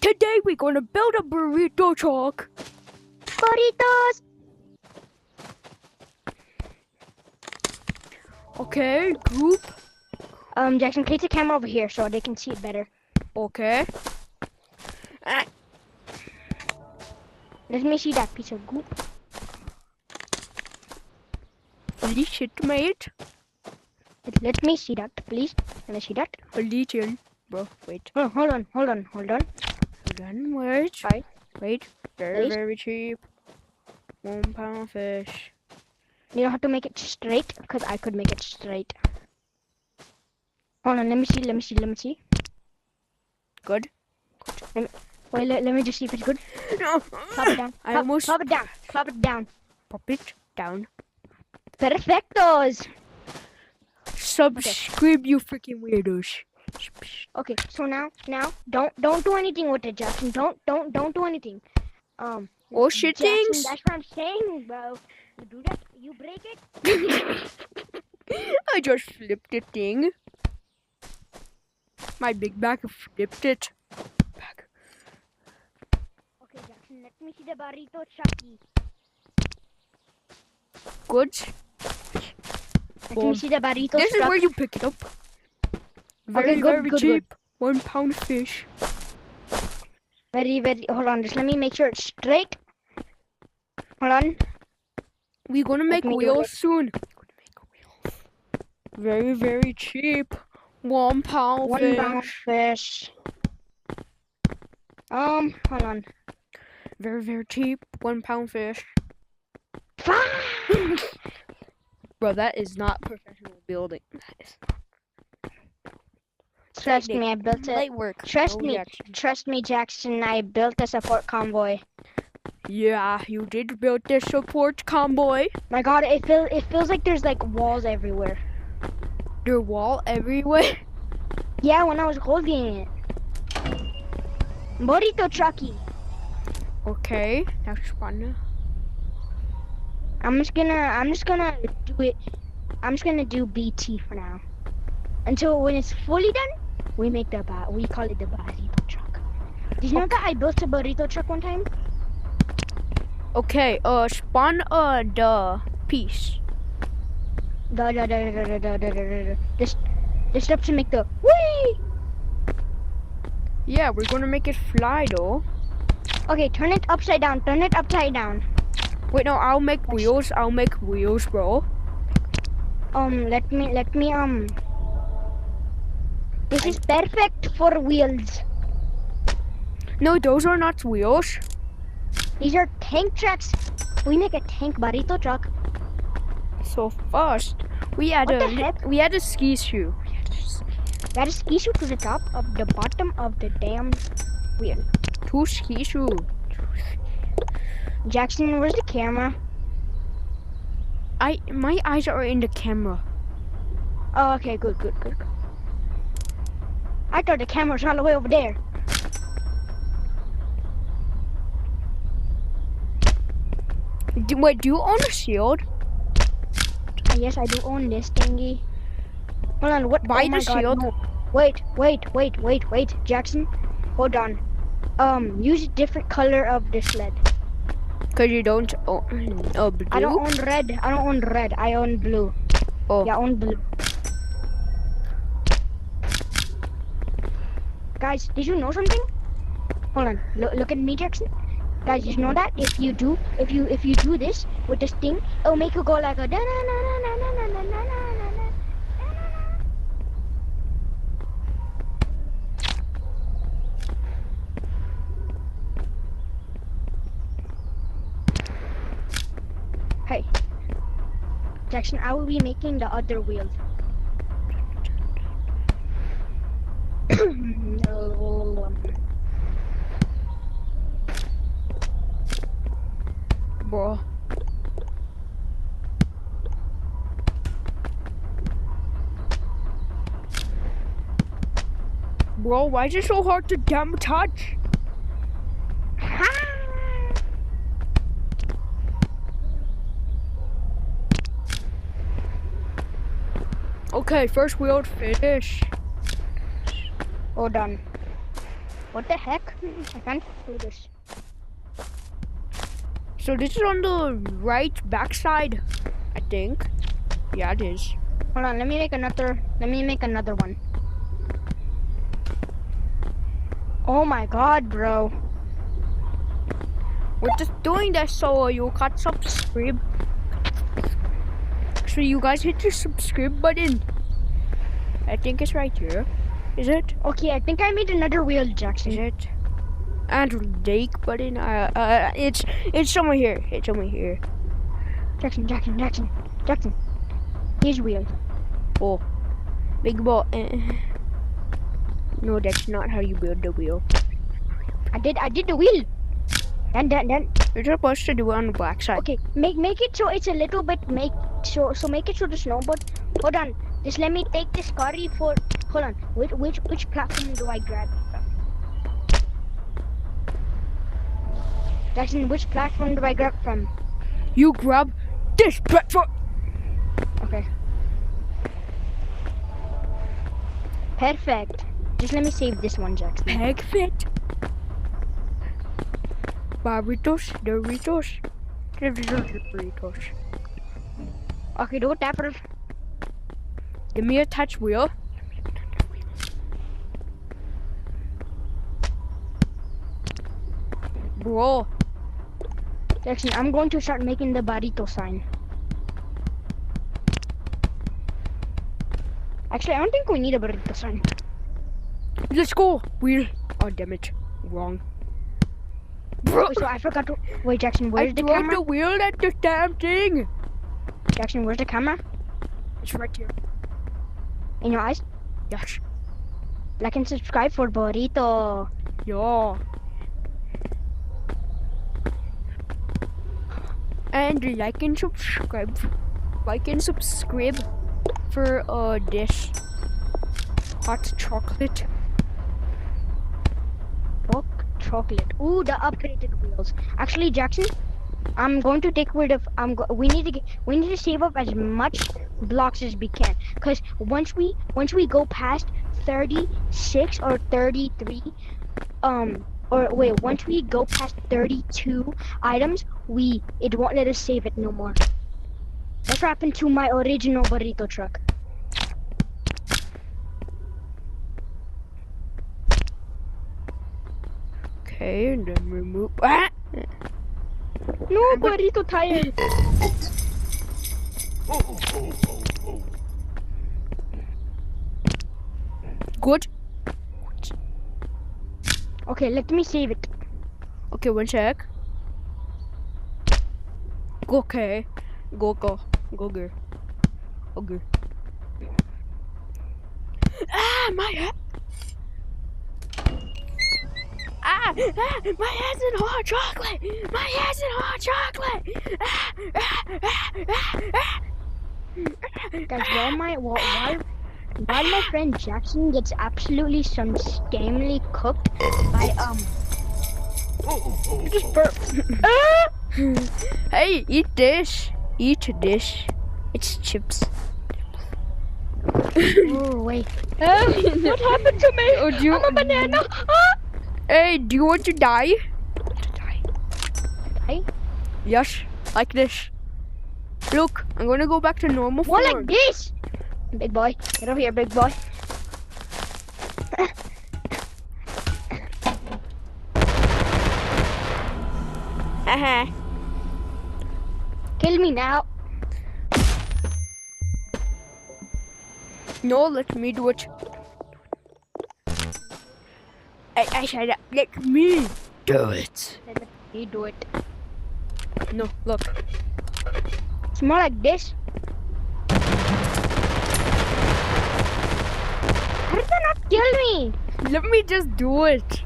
Today we're gonna build a burrito truck. Burritos! Okay, group. Jackson, place the camera over here so they can see it better. Okay. Let me see that piece of goop. Release it, mate. Let me see that, please. Let me see that. Release it. Bro, wait. Oh, hold on. Hold on, wait. Sorry. Wait. Very, very cheap. £1 fish. You don't have to make it straight, because I could make it straight. Hold on, let me see. Good. Wait, let me just see if it's good. No. Plop it down. Plop it down. Plop it down. Pop it down. Perfectos! Subscribe, you freaking weirdos. Okay, so now, don't do anything with it, Jackson. Don't do anything. Oh shit, Jackson, things. that's what I'm saying, bro. You do that, you break it. I just flipped the thing. My big bag flipped it. Back. Okay, Jackson, let me see the burrito chucky. Good. Let me see the burrito This is truck. where you pick it up. Very, Okay, good, very good, cheap. £1 fish. Very, hold on, just let me make sure it's straight. Hold on. We're gonna make me do wheels it. soon. Very, very cheap. £1 £1 fish. fish. Hold on. Very, very cheap. £1 fish. Fine. Bro, that is not professional building. That is Trust me, I built it. light work. Trust Oh, me, Jackson. trust me, Jackson. I built a support convoy. Yeah, you did build this support convoy. My God, it feels like there's like walls everywhere. Your wall everywhere. Yeah, when I was holding it. Borito trucky. Okay, that's fun. I'm just gonna do it. I'm just gonna do BT for now. Until when it's fully done, we call it the burrito truck. Did you know that I built a burrito truck one time? Okay, spawn the piece. This stuff to make the whee. Yeah, we're gonna make it fly though. Okay, turn it upside down. Turn it upside down. Wait, no, I'll make wheels. I'll make wheels, bro. Let me. This is perfect for wheels. No, those are not wheels. These are tank trucks. We make a tank burrito truck. So first, we had What the heck? we had a ski shoe. That is ski shoe to the top of the bottom of the damn wheel. 2 ski shoe. Jackson, where's the camera? My eyes are in the camera. Oh, okay, good. I thought the camera was all the way over there. Wait, do you own a shield? Yes, I do own this thingy. Hold on, what? Buy oh my the God, shield. no. Wait, Jackson. Hold on. Use a different color of the sled. Cause you don't own blue. I don't own red. I own blue. Oh. Yeah, I own blue. Guys, did you know something? Hold on. Look at me, Jackson. Guys, did you know that if you do this with this thing, it'll make you go like a da na na na na na na na na na na. Hey, Jackson, I will be making the other wheel. Bro. Bro, why is it so hard to damn touch? Okay, first wheel finish. Hold on. What the heck? I can't do this. So this is on the right backside, I think. Yeah, it is. Hold on, let me make another one. Oh my god, bro. We're just doing this so you can subscribe. So you guys hit the subscribe button. I think it's right here. Is it? Okay, I think I made another wheel, Jackson. Is it? And like button. It's somewhere here. It's somewhere here. Jackson. Here's wheel. Oh, big ball. No, that's not how you build the wheel. I did the wheel. Then. You're supposed to do it on the black side. Okay, make it so it's a little bit make it so the snowboard. Hold on, just let me take this curry for. Hold on, which platform do I grab from? Jackson, which platform do I grab from? You grab this platform. Okay. Perfect. Just let me save this one, Jackson. Perfect. Doritos. Okay, do it, Tapper. Give me a touch wheel. Bro. Jackson, I'm going to start making the burrito sign. Actually, I don't think we need a burrito sign. Let's go. Wheel. Oh, damn it. Wrong. Bro. Wait, so I forgot to. Wait, Jackson, where's the I threw camera? the wheel at the damn thing. Jackson, where's the camera? It's right here. In your eyes? Yes. Like and subscribe for burrito. Yeah. And like and subscribe. For this hot chocolate. Chocolate. Ooh, the upgraded wheels. Actually, Jackson, I'm going to take rid of. We need to save up as much blocks as we can, because once we go past 36 or 33, or wait, once we go past 32 items, it won't let us save it no more. That's what happened to my original burrito truck. Okay, and then remove. Ah! No, burrito tire. Good. Okay, let me save it. Okay, one sec. Okay. Go. Okay. Ah, my head. My head's in hot chocolate. My head's in hot chocolate. Guys, while my friend Jackson gets absolutely some scamily cooked by just burp. Hey, eat this. It's chips. Oh wait. What happened to me? Oh, I'm a banana. Hey, do you want to die? Die? Yes, like this. Look, I'm gonna go back to normal form. What, like this? Big boy, get over here, big boy. Haha. Kill me now. No, let me do it. I said let me do it. Let me do it. No, look. It's more like this. How did that not kill me? Let me just do it.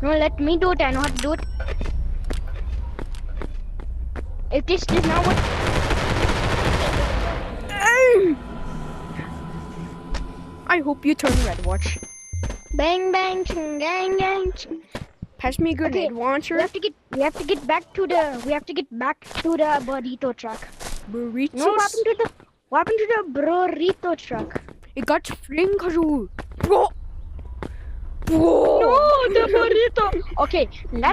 No, let me do it. I know how to do it. If this is not what... I hope you turn red. Watch. Bang bang chung, gang gang chung. Pass me a grenade launcher. We have to get back to the burrito truck. Burritos. No, what happened to the burrito truck? It got fling kazoo. Bro. Whoa. No, the burrito. Okay, Yeah.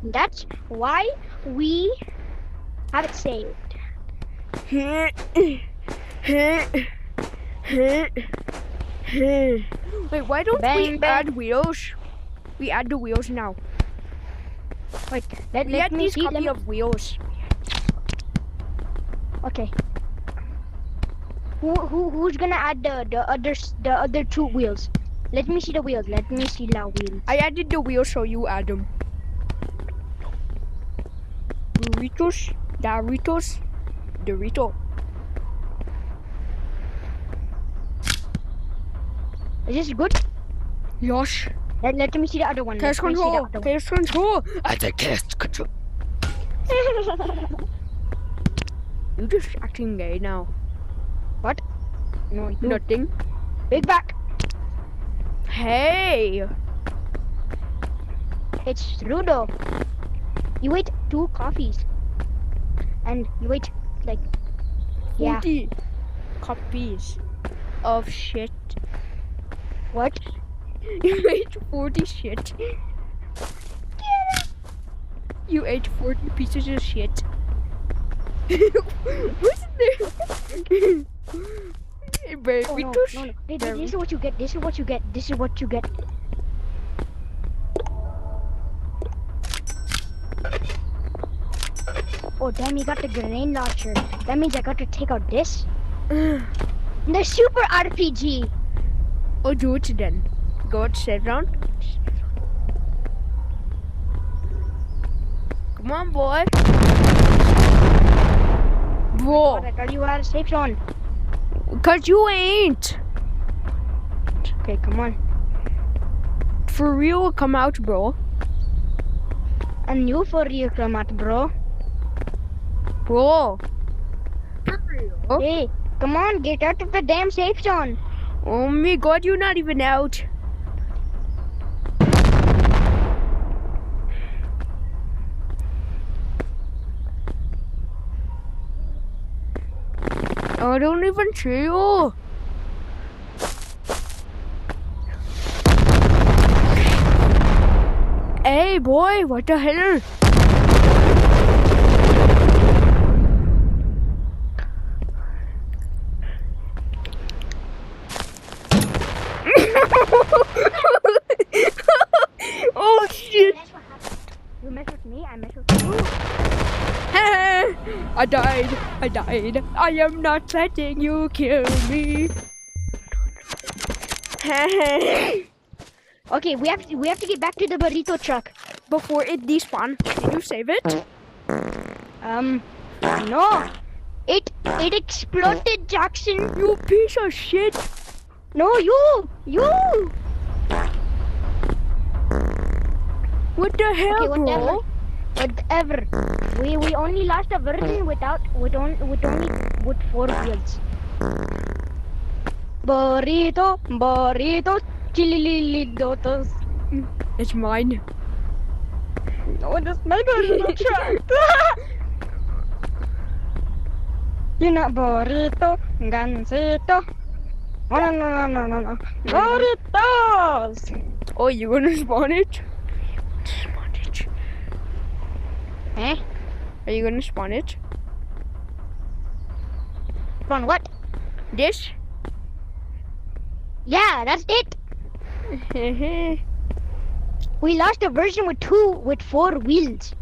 that's why we have it saved. Wait, why don't we Bang bang. add wheels? We add the wheels now. Wait, We let add me these see. copy of wheels. Okay. Who's gonna add the other two wheels? Let me see the wheels. Let me see the wheels. I added the wheels, so you add them. Burritos, Doritos, Dorito. Is this good? Yosh. Let me see the other one. Test Let me see the control. other Test control. I take test control. one. You just acting gay now. What? No, you. Nothing. Big back. Hey. It's true though. You ate 2 coffees. And you ate like 40 copies of shit. what? You ate 40 shit. You ate 40 pieces of shit. What's there? Baby, Oh no, tush. no, no. This is what you get. This is what you get. This is what you get. Oh damn, you got the grenade launcher. That means I got to take out this. The super RPG. Oh, do it then. Go at 7. Come on, boy. Bro. I got you out of safe zone. Cause you ain't. Okay, come on. For real, come out, bro. And you for real come out, bro. Bro. For real. Hey, come on, get out of the damn safe zone. Oh my god, you're not even out. I don't even see you. Hey boy, what the hell? Oh shit! You mess with me, I mess with you. I died. I am not letting you kill me. Okay, we have to get back to the burrito truck. Before it despawn, did you save it? No. It exploded, Jackson. You piece of shit! No, you. What the hell, Okay, bro? Whatever. We only lost a version with 4 wheels. Burrito, chililidotos. It's mine. No, that's my burrito truck. You're not burrito, gansito. No. Burritos. Oh, you gonna spawn it? Spawn it. Eh? Are you gonna spawn it? Spawn what? This? Yeah, that's it. We lost a version with 4 wheels.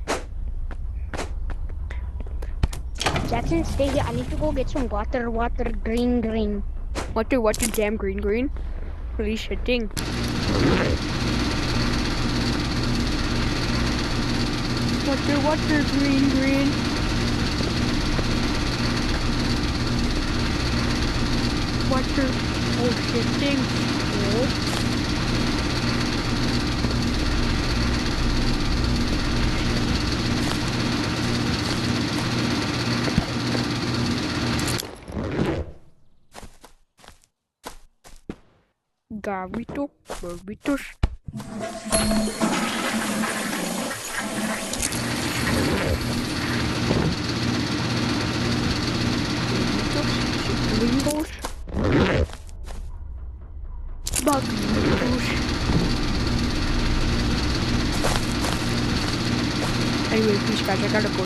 Jackson, stay here. I need to go get some water, green. What the damn green? Holy shitting. What the green? What the, oh shitting. Oh. Garrito, burritos. Burritos, gringos, burritos. Anyway, peace, guys. I gotta go.